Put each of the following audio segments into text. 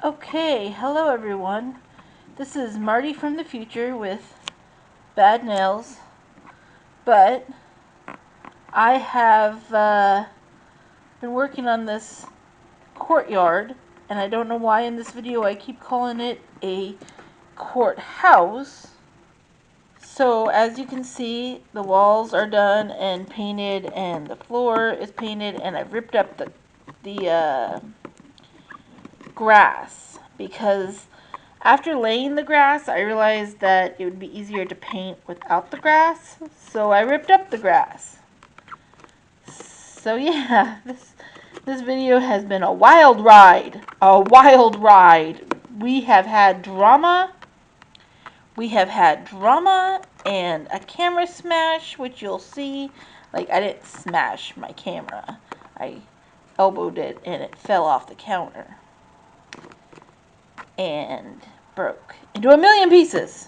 Okay, hello everyone. This is Marty from the future with bad nails, but I have been working on this courtyard, and I don't know why in this video I keep calling it a courthouse. So as you can see, the walls are done and painted, and the floor is painted, and I've ripped up the grass because after laying the grass, I realized that it would be easier to paint without the grass, so I ripped up the grass. So yeah, this video has been a wild ride. A wild ride. We have had drama. We have had drama and a camera smash, which you'll see. Like, I didn't smash my camera. I elbowed it and it fell off the counter and broke into a million pieces.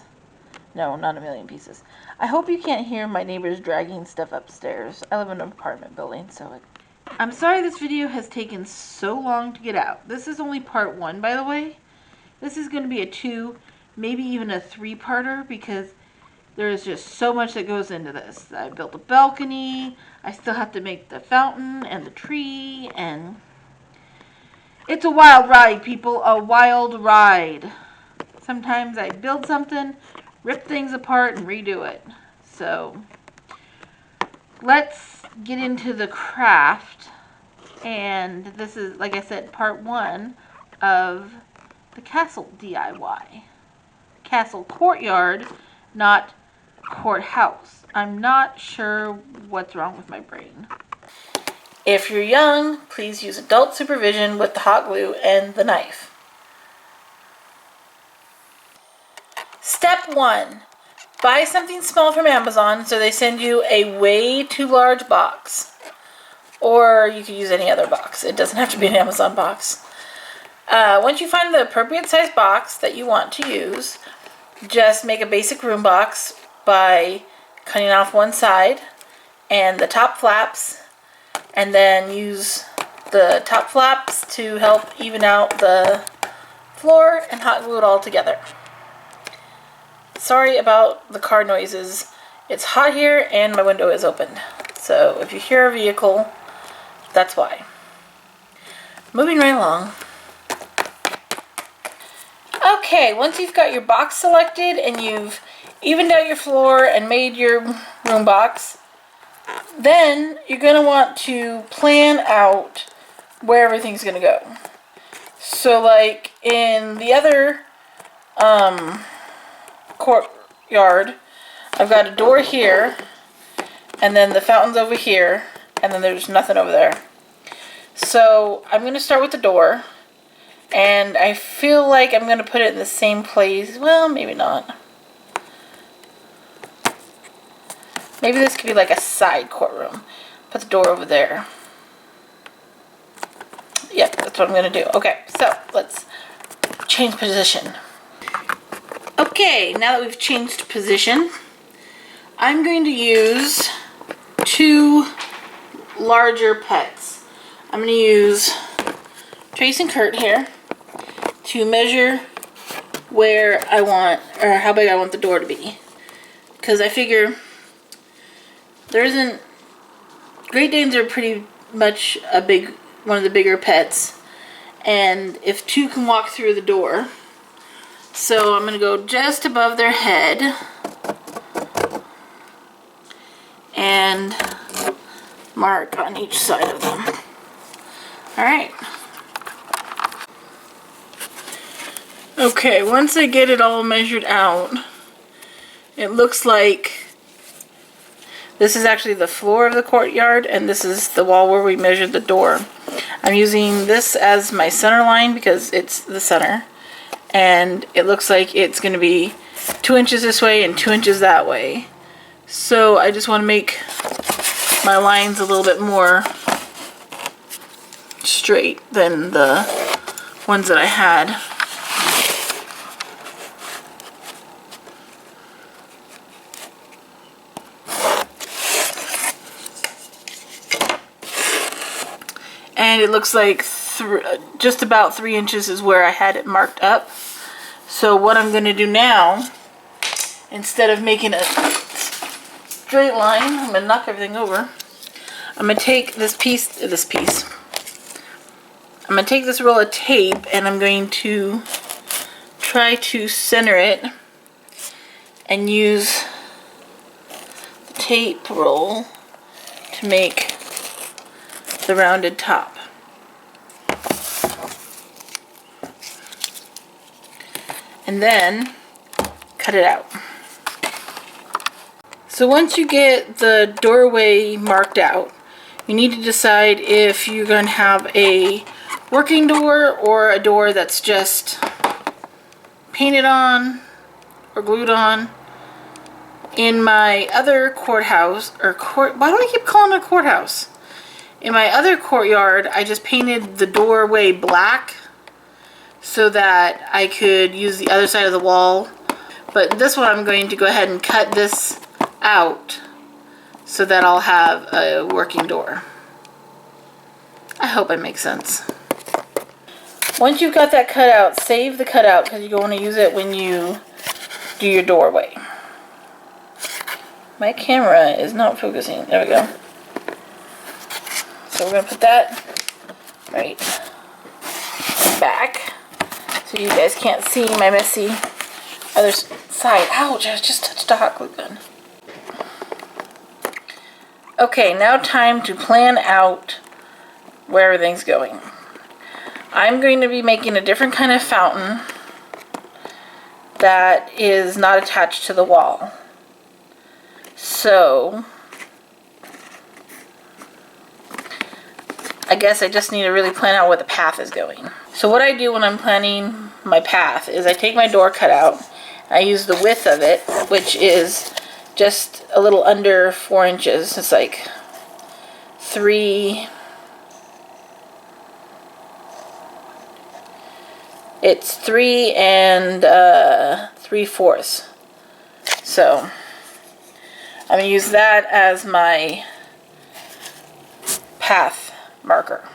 No, not a million pieces. I hope you can't hear my neighbors dragging stuff upstairs. I live in an apartment building, so I'm sorry this video has taken so long to get out. This is only part 1, by the way. This is going to be a 2, maybe even a 3-parter, because there is just so much that goes into this. I built a balcony. I still have to make the fountain and the tree, and it's a wild ride, people. A wild ride. Sometimes I build something, rip things apart, and redo it. So let's get into the craft. And this is, like I said, part 1 of the castle DIY. Castle courtyard, not courthouse. I'm not sure what's wrong with my brain. If you're young, please use adult supervision with the hot glue and the knife. Step 1. Buy something small from Amazon so they send you a way too large box. Or you could use any other box. It doesn't have to be an Amazon box. Once you find the appropriate size box that you want to use, just make a basic room box by cutting off one side and the top flaps, and then use the top flaps to help even out the floor and hot glue it all together. Sorry about the car noises. It's hot here and my window is opened. So if you hear a vehicle, that's why. Moving right along. Okay, once you've got your box selected and you've evened out your floor and made your room box, then you're going to want to plan out where everything's going to go. So like in the other courtyard, I've got a door here, and then the fountain's over here, and then there's nothing over there. So I'm going to start with the door, and I feel like I'm going to put it in the same place. Well, maybe not. Maybe this could be like a side courtroom. Put the door over there. Yep, that's what I'm going to do. Okay, so let's change position. Okay, now that we've changed position, I'm going to use 2 larger pets. I'm going to use Trace and Kurt here to measure where I want, or how big I want the door to be. Because I figure there isn't, Great Danes are pretty much one of the bigger pets. And if 2 can walk through the door, so I'm going to go just above their head and mark on each side of them. Alright. Okay, once I get it all measured out, it looks like this is actually the floor of the courtyard, and this is the wall where we measured the door. I'm using this as my center line because it's the center. And it looks like it's going to be 2 inches this way and 2 inches that way. So I just want to make my lines a little bit more straight than the ones that I had. And it looks like just about 3 inches is where I had it marked up. So what I'm going to do now, instead of making a straight line, I'm going to knock everything over. I'm going to take this piece, I'm going to take this roll of tape and I'm going to try to center it and use the tape roll to make the rounded top. And then cut it out. So once you get the doorway marked out, you need to decide if you're going to have a working door or a door that's just painted on or glued on. In my other courthouse, why do I keep calling it a courthouse? In my other courtyard, I just painted the doorway black so that I could use the other side of the wall. But this one I'm going to go ahead and cut this out so that I'll have a working door. I hope it makes sense. Once you've got that cut out, save the cutout because you're going to use it when you do your doorway. My camera is not focusing. There we go. So we're going to put that right back so you guys can't see my messy other side. Ouch, I just touched a hot glue gun. Okay, now time to plan out where everything's going. I'm going to be making a different kind of fountain that is not attached to the wall. So I guess I just need to really plan out where the path is going. So what I do when I'm planning my path is I take my door cutout, I use the width of it, which is just a little under 4 inches. It's like 3 3/4. So I'm going to use that as my path marker.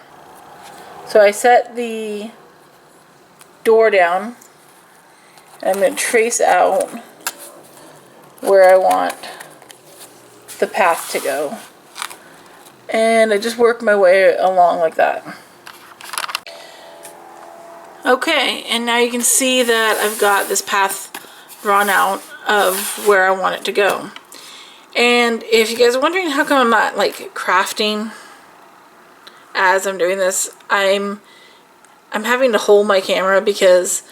So I set the door down and I'm going to trace out where I want the path to go. And I just work my way along like that. Okay, and now you can see that I've got this path drawn out of where I want it to go. And if you guys are wondering how come I'm not like crafting as I'm doing this, I'm having to hold my camera because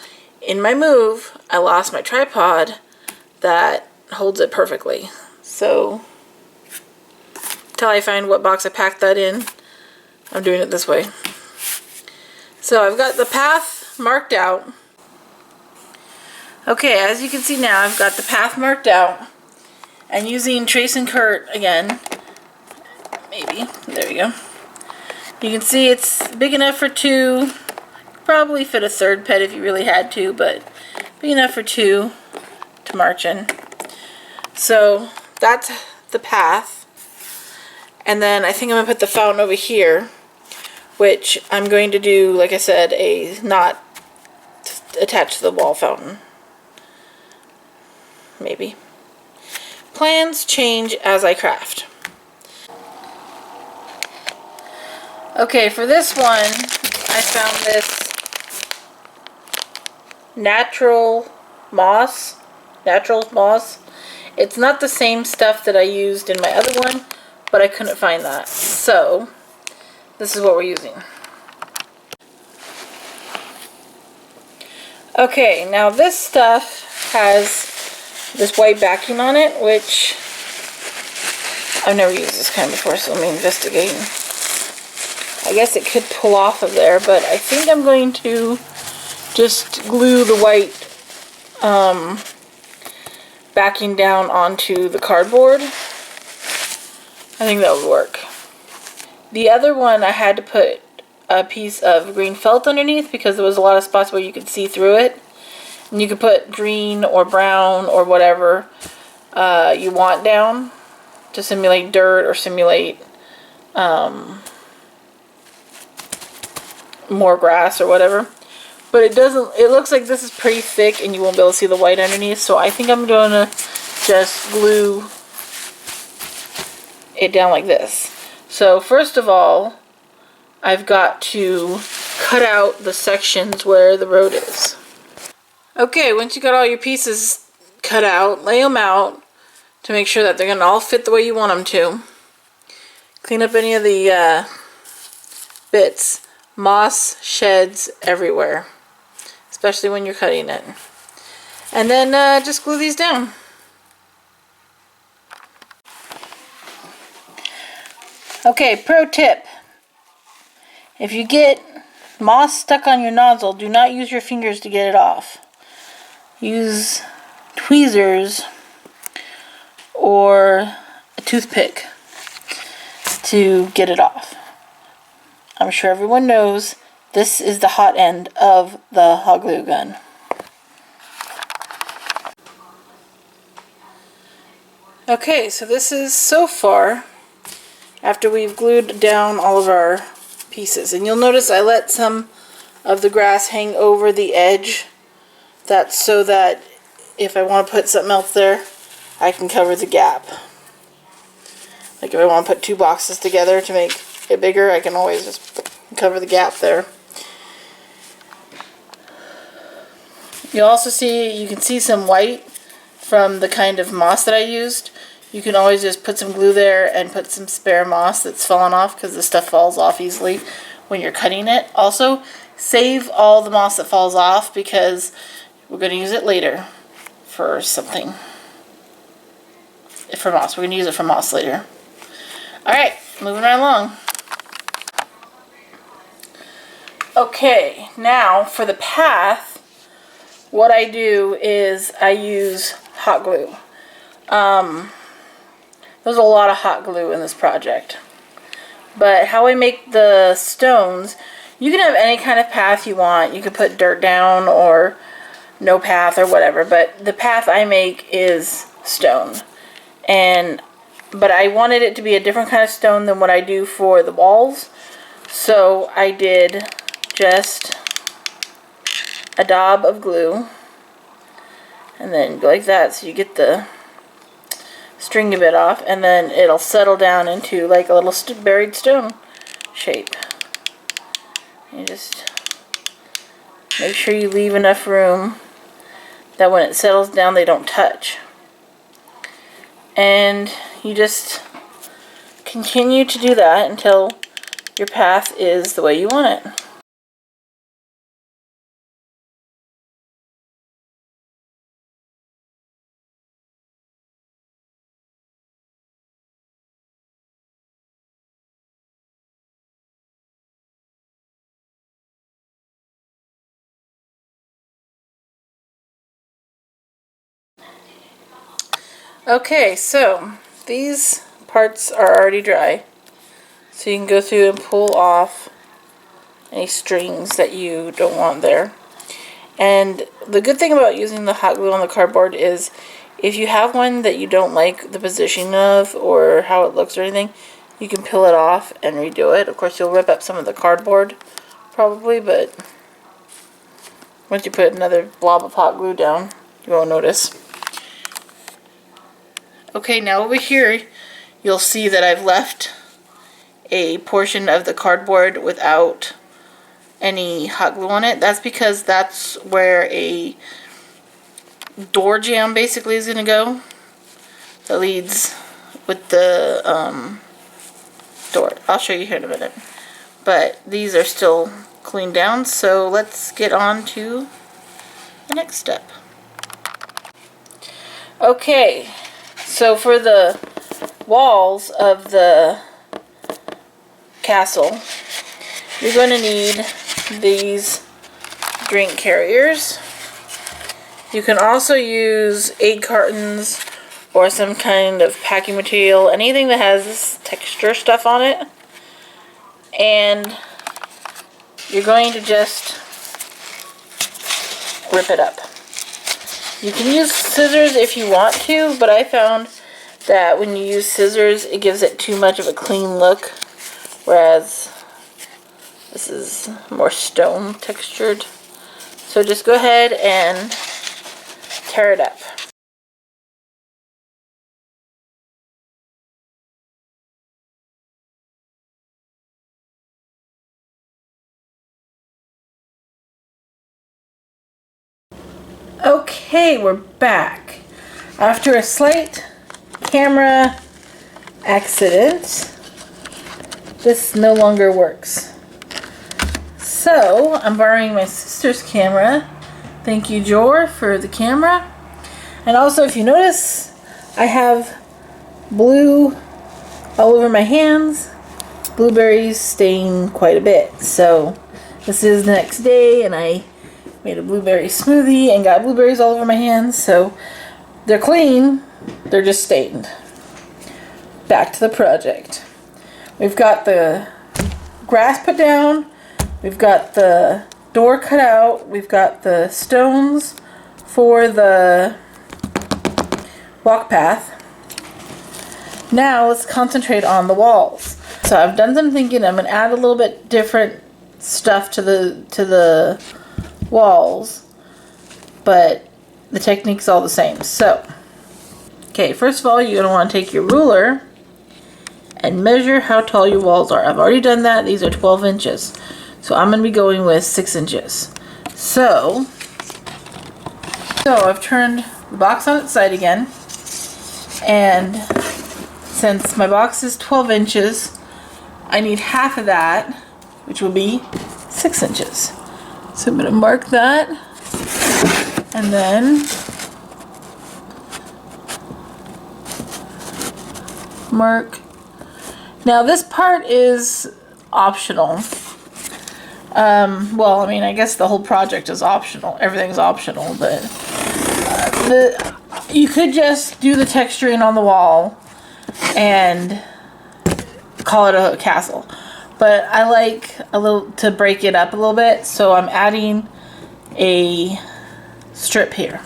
in my move I lost my tripod that holds it perfectly. So till I find what box I packed that in, I'm doing it this way. So I've got the path marked out. Okay, as you can see now, I've got the path marked out. And using Trace and Kurt again, maybe, there we go. You can see it's big enough for 2, probably fit a 3rd pet if you really had to, but big enough for 2 to march in. So that's the path. And then I think I'm going to put the fountain over here, which I'm going to do, like I said, a not attached to the wall fountain. Maybe. Plans change as I craft. Okay, for this one, I found this natural moss. It's not the same stuff that I used in my other one, but I couldn't find that. So, this is what we're using. Okay, now this stuff has this white backing on it, which I've never used this kind before, so let me investigate. I guess it could pull off of there, but I think I'm going to just glue the white backing down onto the cardboard. I think that would work. The other one I had to put a piece of green felt underneath because there was a lot of spots where you could see through it. And you could put green or brown or whatever you want down to simulate dirt or simulate more grass or whatever. But it doesn't, it looks like this is pretty thick and you won't be able to see the white underneath. So I think I'm going to just glue it down like this. So first of all, I've got to cut out the sections where the road is. Okay, once you got all your pieces cut out, lay them out to make sure that they're going to all fit the way you want them to. Clean up any of the bits. Moss sheds everywhere, especially when you're cutting it. And then just glue these down. Okay, pro tip. If you get moss stuck on your nozzle, do not use your fingers to get it off. Use tweezers or a toothpick to get it off. I'm sure everyone knows this is the hot end of the hot glue gun. Okay, so this is so far after we've glued down all of our pieces. And you'll notice I let some of the grass hang over the edge. That's so that if I want to put something else there, I can cover the gap. Like if I want to put two boxes together to make it bigger, I can always just cover the gap there. You'll also see, you can see some white from the kind of moss that I used. You can always just put some glue there and put some spare moss that's fallen off, because the stuff falls off easily when you're cutting it. Also, save all the moss that falls off because we're going to use it later for something. For moss. We're going to use it for moss later. Alright, moving right along. Okay, now for the path, what I do is I use hot glue. There's a lot of hot glue in this project. But how I make the stones, you can have any kind of path you want. You could put dirt down or no path or whatever. But the path I make is stone. But I wanted it to be a different kind of stone than what I do for the walls. So I did just a dab of glue. And then go like that so you get the stringy bit off, and then it'll settle down into like a little buried stone shape. You just make sure you leave enough room that when it settles down they don't touch. And you just continue to do that until your path is the way you want it. Okay, so these parts are already dry, so you can go through and pull off any strings that you don't want there. And the good thing about using the hot glue on the cardboard is if you have one that you don't like the positioning of or how it looks or anything, you can peel it off and redo it. Of course, you'll rip up some of the cardboard probably, but once you put another blob of hot glue down, you won't notice. Okay, now over here you'll see that I've left a portion of the cardboard without any hot glue on it. That's because that's where a door jamb basically is going to go. That leads with the door. I'll show you here in a minute. But these are still cleaned down, so let's get on to the next step. Okay. So for the walls of the castle, you're going to need these drink carriers. You can also use egg cartons or some kind of packing material, anything that has this texture stuff on it. And you're going to just rip it up. You can use scissors if you want to, but I found that when you use scissors, it gives it too much of a clean look, whereas This is more stone textured. So just go ahead and tear it up. Okay, we're back. After a slight camera accident, this no longer works. So, I'm borrowing my sister's camera. Thank you, Jor, for the camera. And also, if you notice, I have blue all over my hands. Blueberries stain quite a bit. So, this is the next day, and I made a blueberry smoothie and got blueberries all over my hands. So, they're clean, they're just stained. Back to the project. We've got the grass put down, we've got the door cut out, we've got the stones for the walk path. Now let's concentrate on the walls. So I've done some thinking. I'm going to add a little bit different stuff to the walls, but the technique's all the same. So, okay, first of all, you're going to want to take your ruler and measure how tall your walls are. I've already done that. These are 12 inches. So I'm going to be going with 6 inches. So I've turned the box on its side again. And since my box is 12 inches, I need half of that, which will be 6 inches. So I'm going to mark that. And then mark. Now this part is optional. Well, I mean, I guess the whole project is optional. Everything's optional, but you could just do the texturing on the wall and call it a castle. But I like to break it up a little bit, so I'm adding a strip here.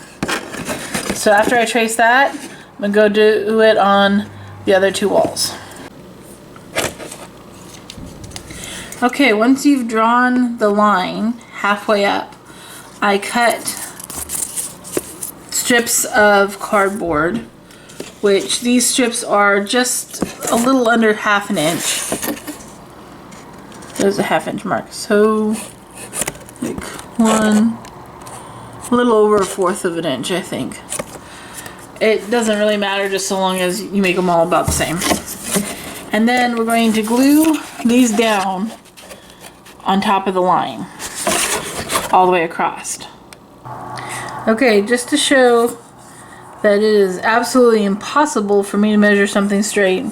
So after I trace that, I'm gonna go do it on the other two walls. Okay, once you've drawn the line halfway up, I cut strips of cardboard, which these strips are just a little under ½ an inch. There's a ½ inch mark. So, like a little over 1/4 of an inch, I think. It doesn't really matter, just so long as you make them all about the same. And then we're going to glue these down on top of the line, all the way across. Okay, just to show that it is absolutely impossible for me to measure something straight,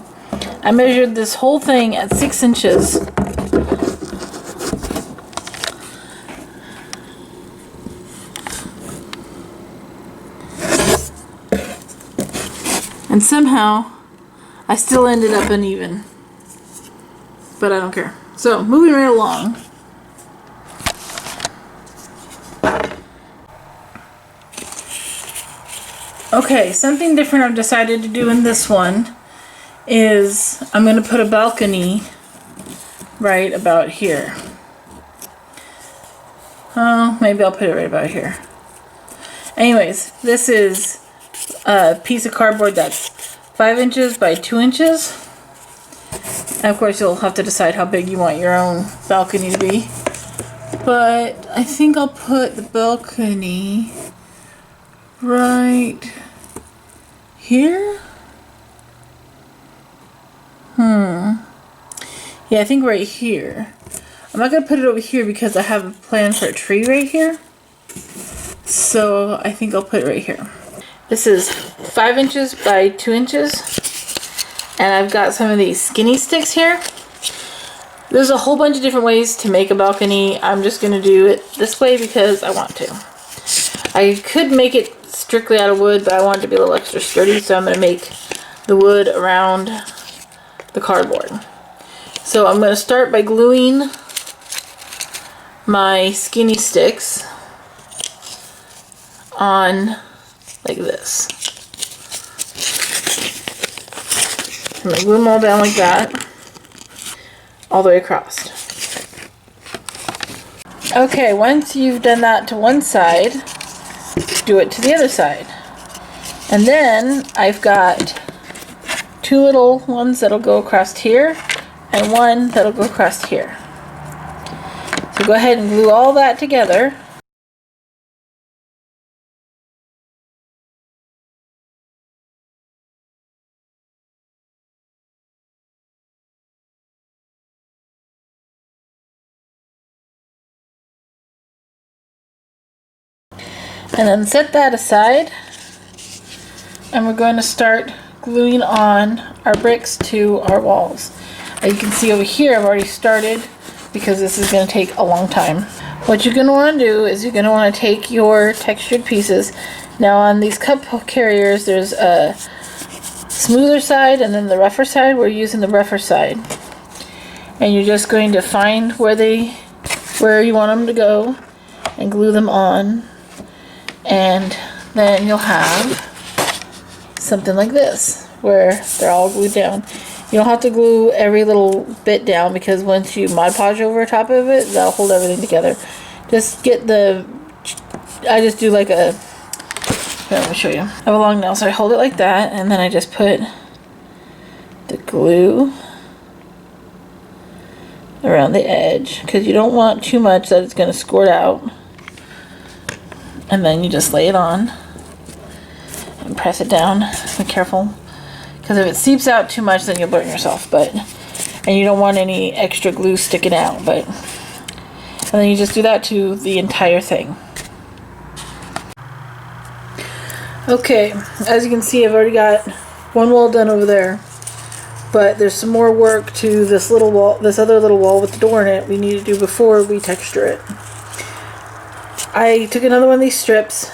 I measured this whole thing at 6 inches. And somehow, I still ended up uneven. But I don't care. So, moving right along. Okay, something different I've decided to do in this one is I'm going to put a balcony right about here. Oh, maybe I'll put it right about here. Anyways, this is a piece of cardboard that's 5 inches by 2 inches. And of course, you'll have to decide how big you want your own balcony to be. But I think I'll put the balcony right here. Yeah, I think right here. I'm not going to put it over here because I have a plan for a tree right here. So I think I'll put it right here. This is 5 inches by 2 inches. And I've got some of these skinny sticks here. There's a whole bunch of different ways to make a balcony. I'm just going to do it this way because I want to. I could make it strictly out of wood, but I want it to be a little extra sturdy, so I'm going to make the wood around the cardboard. So I'm going to start by gluing my skinny sticks on like this. I'm going to glue them all down like that, all the way across. Okay, once you've done that to one side, do it to the other side. And then I've got two little ones that'll go across here and one that'll go across here. So go ahead and glue all that together. And then set that aside, and we're going to start gluing on our bricks to our walls. As you can see over here, I've already started because this is going to take a long time. What you're going to want to do is you're going to want to take your textured pieces. Now on these cup carriers, there's a smoother side and then the rougher side. We're using the rougher side. And you're just going to find where you want them to go and glue them on. And then you'll have something like this where they're all glued down. You don't have to glue every little bit down because once you Mod Podge over top of it, that'll hold everything together. Just get I just do like a, let me show you. I have a long nail, so I hold it like that, and then I just put the glue around the edge because you don't want too much that it's going to squirt out. And then you just lay it on and press it down. Be careful, because if it seeps out too much, then you'll burn yourself. And you don't want any extra glue sticking out. And then you just do that to the entire thing. Okay, as you can see, I've already got one wall done over there, but there's some more work to this little wall, this other little wall with the door in it. We need to do before we texture it. I took another one of these strips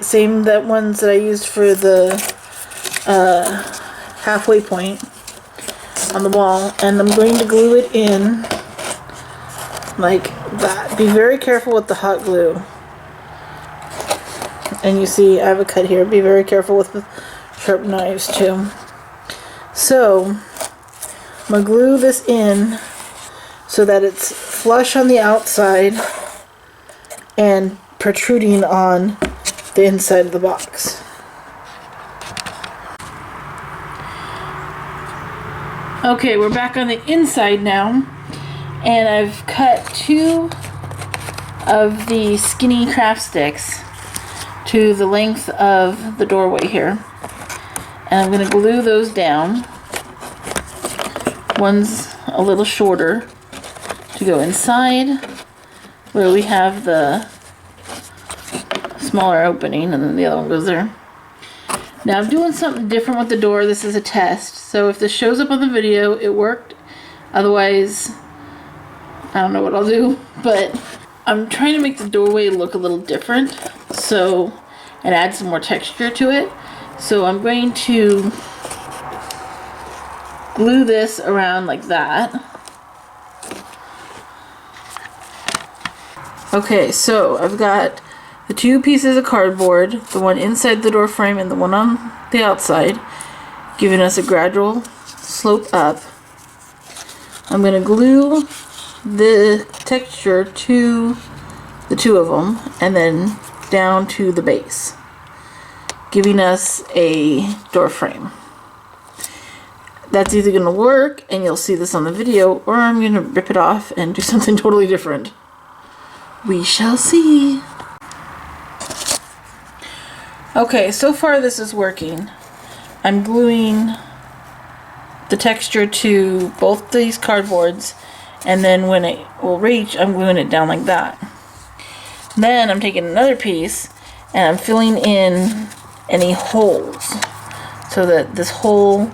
same ones that I used for the halfway point on the wall, and I'm going to glue it in like that. Be very careful with the hot glue. And you see I have a cut here. Be very careful with the sharp knives too. So I'm going to glue this in so that it's flush on the outside and protruding on the inside of the box. Okay, we're back on the inside now, and I've cut two of the skinny craft sticks to the length of the doorway here, and I'm going to glue those down. One's a little shorter to go inside where we have the smaller opening, and then the other one goes there. Now I'm doing something different with the door. This is a test, so if this shows up on the video, it worked. Otherwise, I don't know what I'll do, but I'm trying to make the doorway look a little different, and add some more texture to it. So I'm going to glue this around like that. Okay, so I've got the two pieces of cardboard, the one inside the door frame and the one on the outside, giving us a gradual slope up. I'm going to glue the texture to the two of them and then down to the base, giving us a door frame. That's either going to work, and you'll see this on the video, or I'm going to rip it off and do something totally different. We shall see. Okay, so far this is working. I'm gluing the texture to both these cardboards, and then when it will reach, I'm gluing it down like that. Then I'm taking another piece and I'm filling in any holes so that this whole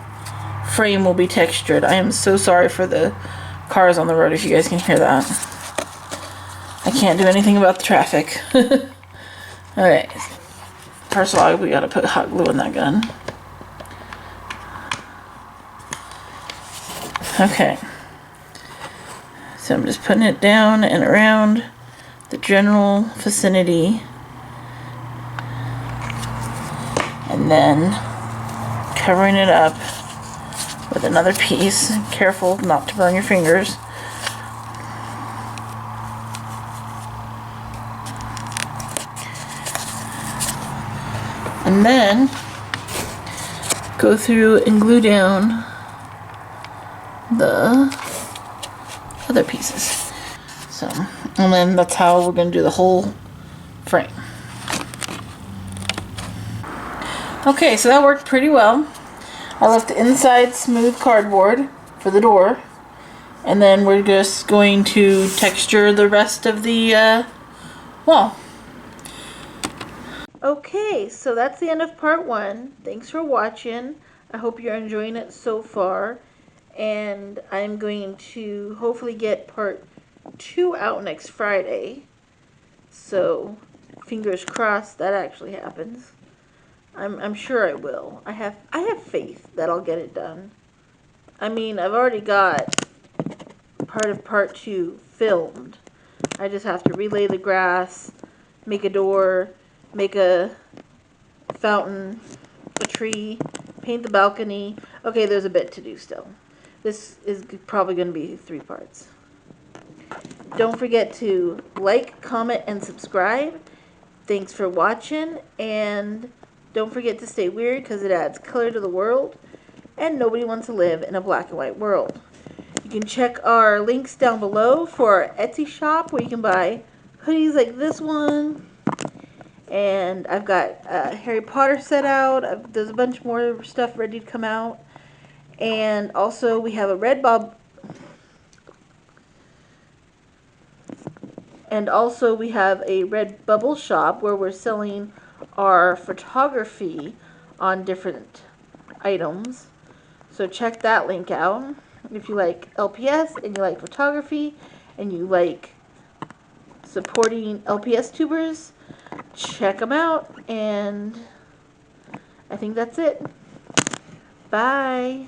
frame will be textured. I am so sorry for the cars on the road if you guys can hear that. I can't do anything about the traffic. Alright. First of all, we gotta put hot glue in that gun. Okay. So I'm just putting it down and around the general vicinity. And then covering it up with another piece. Careful not to burn your fingers. And then go through and glue down the other pieces. So, and then that's how we're going to do the whole frame. Okay, so that worked pretty well. I left the inside smooth cardboard for the door. And then we're just going to texture the rest of the wall. Okay, so that's the end of part 1. Thanks for watching. I hope you're enjoying it so far. And I'm going to hopefully get part 2 out next Friday. So, fingers crossed that actually happens. I'm sure it will. I have faith that I'll get it done. I mean, I've already got part of part 2 filmed. I just have to relay the grass, make a door, make a fountain, a tree, paint the balcony. Okay, there's a bit to do still. This is probably going to be 3 parts. Don't forget to like, comment, and subscribe. Thanks for watching, and don't forget to stay weird because it adds color to the world, and nobody wants to live in a black and white world. You can check our links down below for our Etsy shop where you can buy hoodies like this one. And I've got Harry Potter set out. There's a bunch more stuff ready to come out. And also we have a Redbubble. And also we have a Redbubble shop where we're selling our photography on different items. So check that link out. If you like LPS and you like photography and you like supporting LPS tubers, check them out. And I think that's it. Bye.